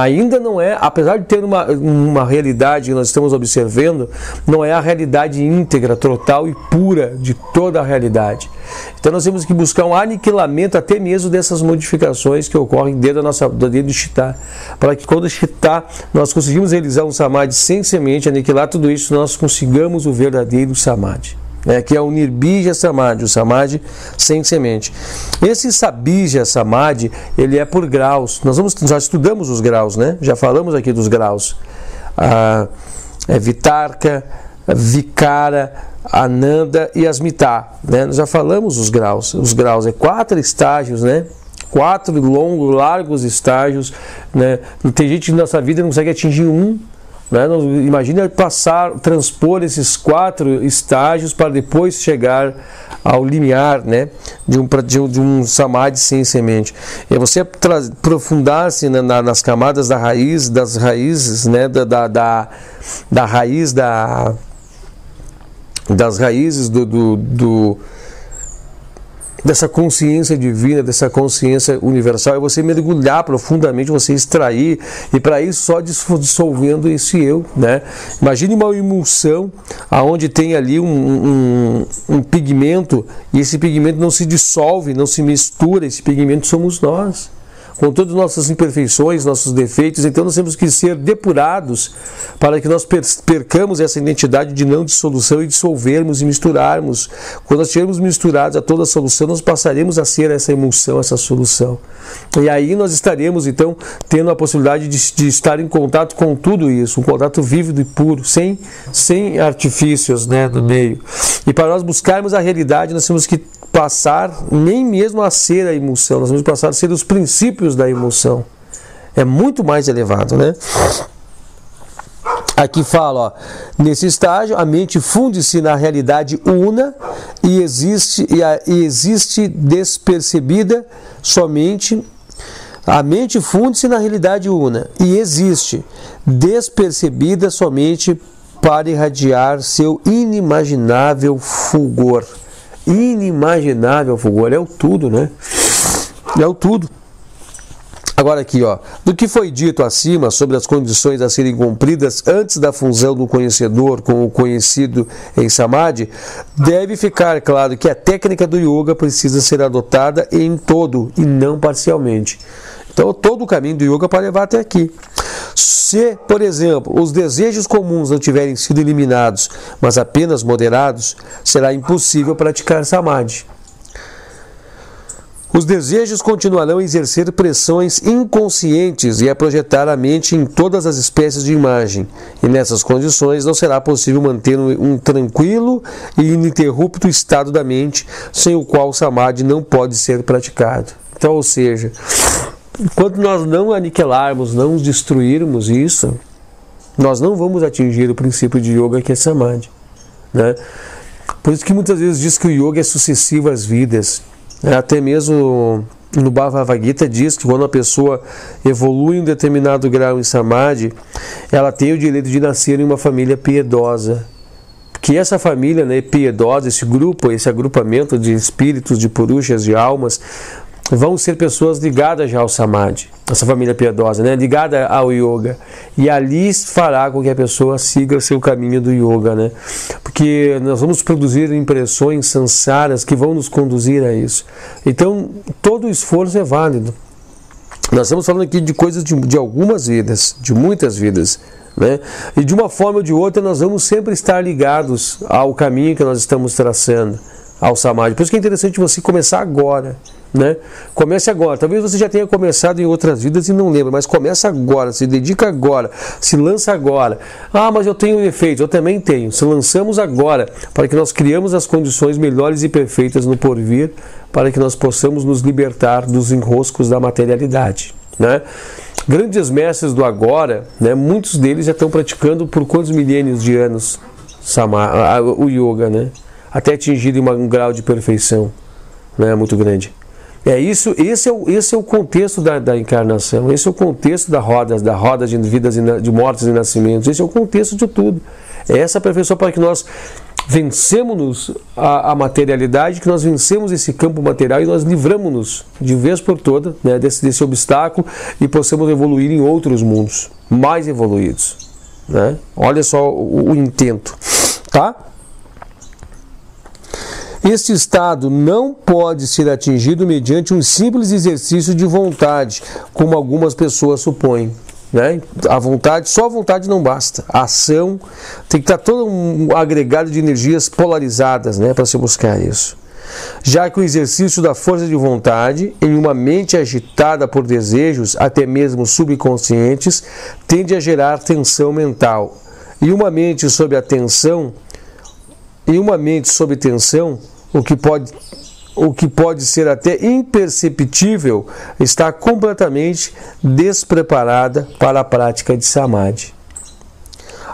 Ainda não é, apesar de ter uma realidade que nós estamos observando, não é a realidade íntegra, total e pura de toda a realidade. Então nós temos que buscar um aniquilamento até mesmo dessas modificações que ocorrem dentro do Chitta, para que quando o Chitta nós conseguimos realizar um Samadhi sem semente, aniquilar tudo isso, nós consigamos o verdadeiro Samadhi. Que é o Nirbija Samadhi, o Samadhi sem semente. Esse Sabija Samadhi, ele é por graus. Nós já estudamos os graus, né? Já falamos aqui dos graus. Vitarka, Vikara, Ananda e Asmita. Né? Nós já falamos os graus. Os graus é 4 estágios, né? 4 largos estágios. Né? Tem gente que na nossa vida não consegue atingir um. Né? Imagina transpor esses 4 estágios para depois chegar ao limiar, né? de um Samadhi sem semente. E você aprofundar-se nas camadas das raízes, né? Das raízes dessa consciência divina, dessa consciência universal, é você mergulhar profundamente, você extrair, e para isso só dissolvendo esse eu, né? Imagine uma emulsão aonde tem ali um pigmento, e esse pigmento não se dissolve, não se mistura, esse pigmento somos nós. Com todas as nossas imperfeições, nossos defeitos, então nós temos que ser depurados para que nós percamos essa identidade de não dissolução e dissolvermos e misturarmos. Quando nós estivermos misturados a toda a solução, nós passaremos a ser essa emulsão, essa solução. E aí nós estaremos, então, tendo a possibilidade de estar em contato com tudo isso, um contato vívido e puro, sem artifícios, né, no meio. E para nós buscarmos a realidade, nós temos que passar nem mesmo a ser a emulsão, nós vamos passar a ser os princípios da emulsão. É muito mais elevado, né? Aqui fala, ó, nesse estágio a mente funde-se na realidade una e existe despercebida somente. A mente funde-se na realidade una e existe despercebida somente para irradiar seu inimaginável fulgor. Inimaginável fulgor, é o tudo, né? É o tudo. Agora aqui, ó, do que foi dito acima sobre as condições a serem cumpridas antes da fusão do conhecedor com o conhecido em Samadhi, deve ficar claro que a técnica do yoga precisa ser adotada em todo e não parcialmente. Então, todo o caminho do yoga para levar até aqui. Se, por exemplo, os desejos comuns não tiverem sido eliminados, mas apenas moderados, será impossível praticar samadhi. Os desejos continuarão a exercer pressões inconscientes e a projetar a mente em todas as espécies de imagem. E nessas condições não será possível manter um tranquilo e ininterrupto estado da mente, sem o qual o samadhi não pode ser praticado. Então, ou seja, enquanto nós não aniquilarmos, não destruirmos isso, nós não vamos atingir o princípio de yoga, que é samadhi, né? Por isso que muitas vezes diz que o yoga é sucessivo às vidas. Até mesmo no Bhagavad Gita diz que quando a pessoa evolui em um determinado grau em samadhi, ela tem o direito de nascer em uma família piedosa. Que essa família, né, piedosa, esse grupo, esse agrupamento de espíritos, de purushas, de almas, vão ser pessoas ligadas já ao samadhi, essa família piedosa, né, ligada ao yoga, e ali fará com que a pessoa siga seu caminho do yoga, né, porque nós vamos produzir impressões sansaras que vão nos conduzir a isso. Então todo o esforço é válido. Nós estamos falando aqui de coisas de algumas vidas, de muitas vidas, né? E de uma forma ou de outra nós vamos sempre estar ligados ao caminho que nós estamos traçando, ao samadhi. Por isso que é interessante você começar agora, né? Comece agora. Talvez você já tenha começado em outras vidas e não lembra, mas começa agora, se dedica agora, se lança agora. Ah, mas eu tenho defeitos, eu também tenho. Se lançamos agora, para que nós criamos as condições melhores e perfeitas no porvir, para que nós possamos nos libertar dos enroscos da materialidade, né? Grandes mestres do agora, né, muitos deles já estão praticando por quantos milênios de anos o yoga, né? Até atingirem um grau de perfeição, né, muito grande. Esse é o contexto da encarnação, esse é o contexto da roda de vidas, de mortes e nascimentos, esse é o contexto de tudo. É essa perfeição para que nós vencemos a materialidade, que nós vencemos esse campo material e nós livramos-nos de vez por toda, né, desse obstáculo e possamos evoluir em outros mundos mais evoluídos, né? Olha só o intento, tá? Este estado não pode ser atingido mediante um simples exercício de vontade, como algumas pessoas supõem, né? Só a vontade não basta. A ação tem que estar todo um agregado de energias polarizadas, né, para se buscar isso. Já que o exercício da força de vontade em uma mente agitada por desejos, até mesmo subconscientes, tende a gerar tensão mental. E uma mente sob tensão, o que pode ser até imperceptível, está completamente despreparada para a prática de samadhi.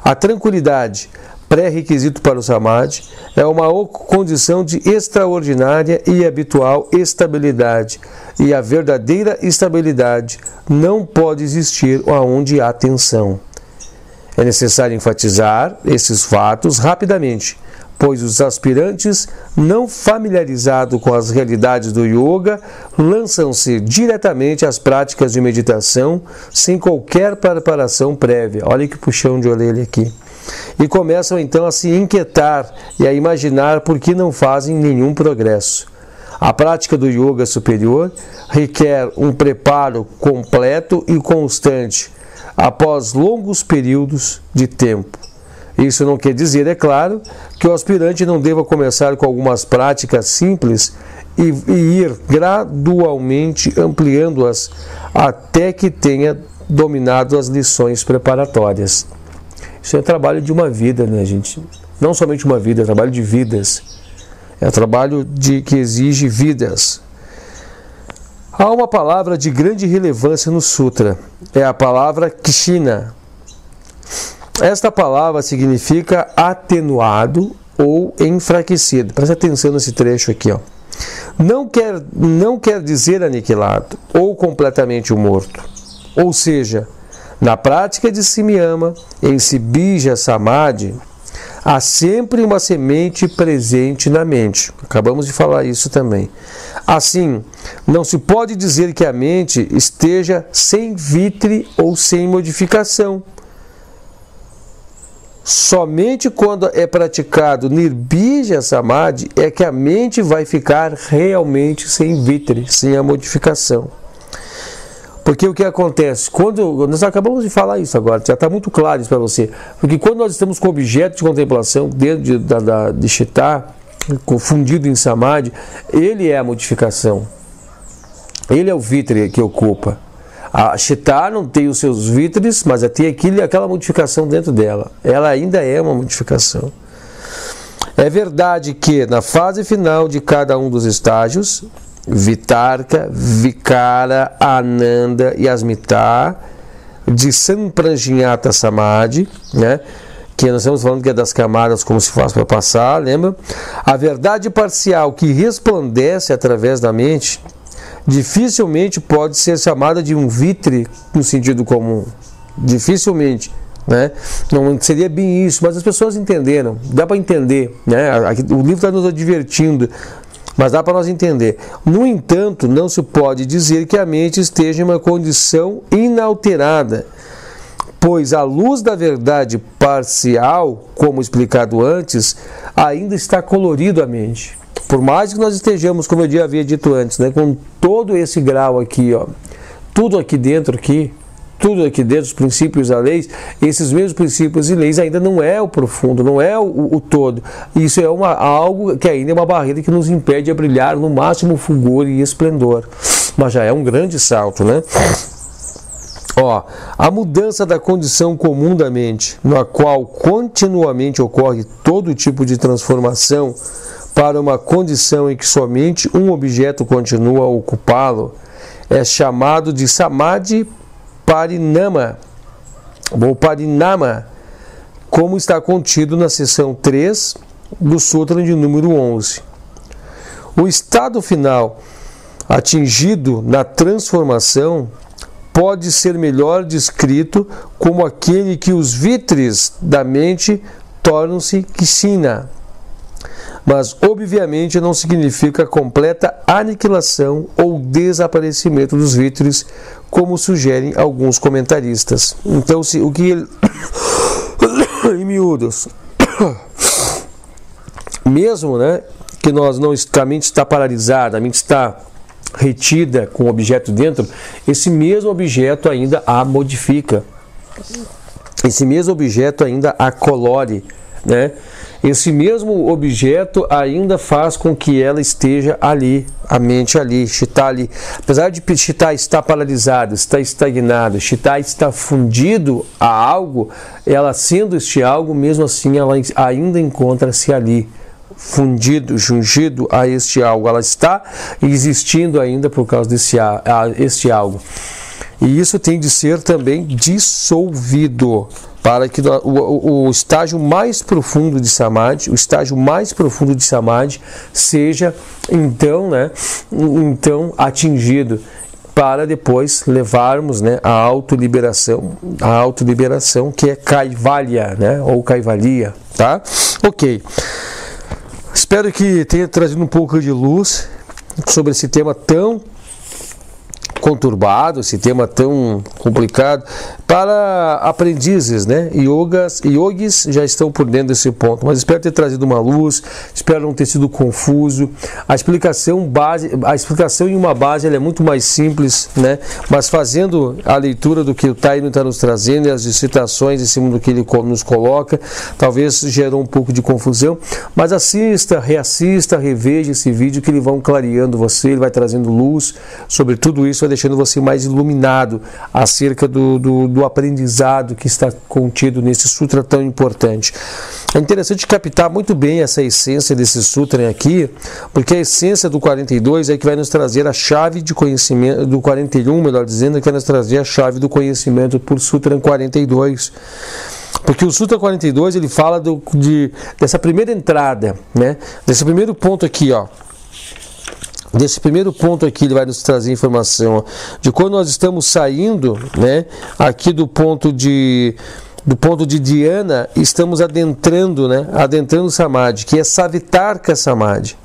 A tranquilidade, pré-requisito para o samadhi, é uma condição de extraordinária e habitual estabilidade, e a verdadeira estabilidade não pode existir onde há tensão. É necessário enfatizar esses fatos rapidamente, pois os aspirantes não familiarizados com as realidades do yoga lançam-se diretamente às práticas de meditação sem qualquer preparação prévia. Olha que puxão de orelha aqui. E começam então a se inquietar e a imaginar por que não fazem nenhum progresso. A prática do yoga superior requer um preparo completo e constante, após longos períodos de tempo. Isso não quer dizer, é claro, que o aspirante não deva começar com algumas práticas simples e ir gradualmente ampliando-as até que tenha dominado as lições preparatórias. Isso é trabalho de uma vida, né, gente? Não somente uma vida, é trabalho de vidas. É trabalho que exige vidas. Há uma palavra de grande relevância no Sutra, é a palavra Kshina. Esta palavra significa atenuado ou enfraquecido. Presta atenção nesse trecho aqui, ó. Não quer dizer aniquilado ou completamente morto. Ou seja, na prática de Simyama, em Bija Samadhi, há sempre uma semente presente na mente. Acabamos de falar isso também. Assim, não se pode dizer que a mente esteja sem vitre ou sem modificação. Somente quando é praticado Nirbija Samadhi é que a mente vai ficar realmente sem vitre, sem a modificação. Porque o que acontece? Quando nós acabamos de falar isso agora, já está muito claro isso para você. Porque quando nós estamos com objeto de contemplação dentro de Chitta, confundido em Samadhi, ele é a modificação. Ele é o vitre que ocupa. A Chitta não tem os seus vitres, mas tem aquela modificação dentro dela. Ela ainda é uma modificação. É verdade que na fase final de cada um dos estágios, Vitarka, Vikara, Ananda e Asmita, de Samprajñata Samadhi, né? Que nós estamos falando que é das camadas como se faz para passar, lembra? A verdade parcial que resplandece através da mente dificilmente pode ser chamada de um vitre no sentido comum. Dificilmente, né? Não seria bem isso, mas as pessoas entenderam. Dá para entender, né? O livro está nos advertindo, mas dá para nós entender. No entanto, não se pode dizer que a mente esteja em uma condição inalterada, pois a luz da verdade parcial, como explicado antes, ainda está colorido a mente. Por mais que nós estejamos, como eu já havia dito antes, né, com todo esse grau aqui, ó, tudo aqui dentro, os princípios da lei, esses mesmos princípios e leis ainda não é o profundo, não é o todo. Isso é algo que ainda é uma barreira que nos impede de brilhar no máximo fulgor e esplendor. Mas já é um grande salto, né? Ó, a mudança da condição comum da mente, na qual continuamente ocorre todo tipo de transformação, para uma condição em que somente um objeto continua a ocupá-lo, é chamado de Samadhi Parinama, ou Parinama, como está contido na seção 3 do Sutra de número 11. O estado final atingido na transformação pode ser melhor descrito como aquele que os vitres da mente tornam-se Kshina, mas obviamente não significa completa aniquilação ou desaparecimento dos vitres, como sugerem alguns comentaristas. Então, o que ele... em miúdos, mesmo, né, que a mente está paralisada, a mente está retida com o objeto dentro, esse mesmo objeto ainda a modifica, esse mesmo objeto ainda a colore, né? Esse mesmo objeto ainda faz com que ela esteja ali, a mente ali, Chitta ali. Apesar de Chitta estar paralisado, estar estagnado, Chitta está fundido a algo, ela sendo este algo, mesmo assim ela ainda encontra-se ali, fundido, jungido a este algo. Ela está existindo ainda por causa deste algo. E isso tem de ser também dissolvido, para que o estágio mais profundo de Samadhi, seja então atingido, para depois levarmos, né, a autoliberação que é Kaivalya, né, ou Kaivalya, tá? Ok. Espero que tenha trazido um pouco de luz sobre esse tema tão conturbado, esse tema tão complicado, para aprendizes, né? Yogis já estão por dentro desse ponto, mas espero ter trazido uma luz, espero não ter sido confuso. A explicação em uma base ela é muito mais simples, né? Mas fazendo a leitura do que o Taino está nos trazendo e as citações em cima do que ele nos coloca, talvez gerou um pouco de confusão, mas assista, reassista, reveja esse vídeo que ele vai clareando você, ele vai trazendo luz sobre tudo isso, vai deixando você mais iluminado acerca do aprendizado que está contido nesse sutra tão importante. É interessante captar muito bem essa essência desse sutra aqui, porque a essência do 42 é que vai nos trazer a chave de conhecimento, do 41, melhor dizendo, que vai nos trazer a chave do conhecimento por Sutra 42. Porque o Sutra 42 ele fala dessa primeira entrada, né? Desse primeiro ponto aqui, ó. Desse primeiro ponto aqui ele vai nos trazer informação, ó, de quando nós estamos saindo, né, aqui do ponto de Dhyana, estamos adentrando, né, adentrando Samadhi, que é Savitarka Samadhi.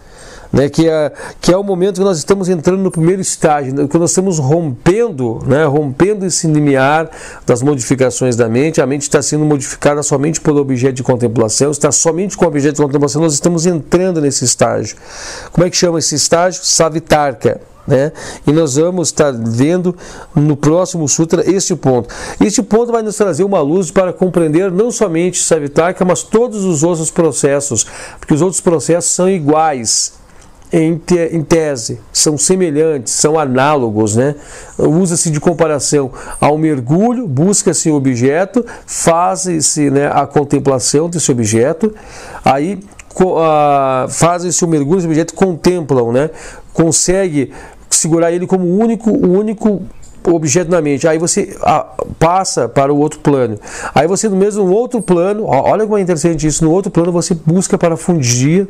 né, que é o momento que nós estamos entrando no primeiro estágio, que nós estamos rompendo, né, rompendo esse limiar das modificações da mente. A mente está sendo modificada somente por objeto de contemplação, está somente com o objeto de contemplação, nós estamos entrando nesse estágio. Como é que chama esse estágio? Savitarka. Né? E nós vamos estar vendo no próximo sutra este ponto. Este ponto vai nos trazer uma luz para compreender não somente Savitarka, mas todos os outros processos, porque os outros processos são iguais em tese, são semelhantes, são análogos, né? Usa-se de comparação ao mergulho, busca-se o objeto, faz-se, né, a contemplação desse objeto, aí fazem-se o mergulho desse objeto, contemplam, né? Consegue segurar ele como o único objeto na mente. Aí você passa para o outro plano. Aí você no mesmo outro plano, olha como é interessante isso, no outro plano você busca para fundir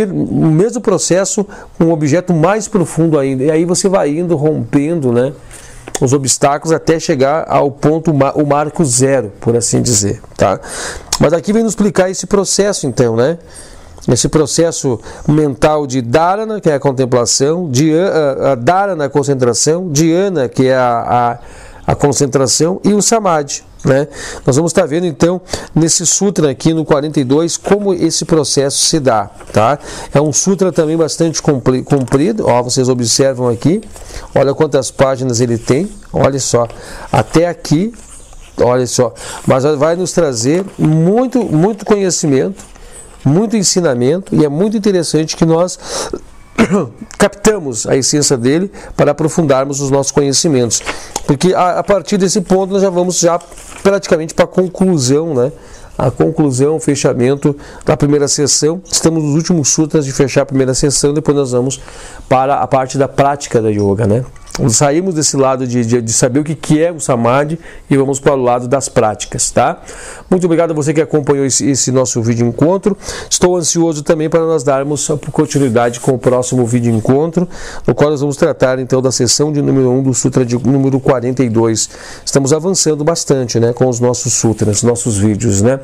o mesmo processo com um objeto mais profundo ainda. E aí você vai indo, rompendo, né, os obstáculos até chegar ao ponto, o marco zero, por assim dizer. Tá? Mas aqui vem nos explicar esse processo, então, né? Esse processo mental de dharana, que é a contemplação, dharana, a concentração, dhyana, que é a concentração, e o samadhi. Né? Nós vamos estar vendo então nesse sutra aqui no 42 como esse processo se dá. Tá? É um sutra também bastante comprido, ó, vocês observam aqui, olha quantas páginas ele tem, olha só, até aqui, olha só, mas vai nos trazer muito conhecimento, muito ensinamento, e é muito interessante que nós captamos a essência dele para aprofundarmos os nossos conhecimentos, porque a partir desse ponto nós já vamos praticamente para a conclusão, né? A conclusão, o fechamento da primeira sessão. Estamos nos últimos sutras de fechar a primeira sessão, depois nós vamos para a parte da prática da yoga, né? Saímos desse lado de saber o que é o Samadhi e vamos para o lado das práticas, tá? Muito obrigado a você que acompanhou esse nosso vídeo encontro. Estou ansioso também para nós darmos continuidade com o próximo vídeo encontro, no qual nós vamos tratar então da sessão de número 1 do Sutra de número 42. Estamos avançando bastante, né, com os nossos sutras, nossos vídeos, né?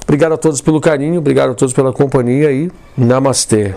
Obrigado a todos pelo carinho, obrigado a todos pela companhia e Namastê.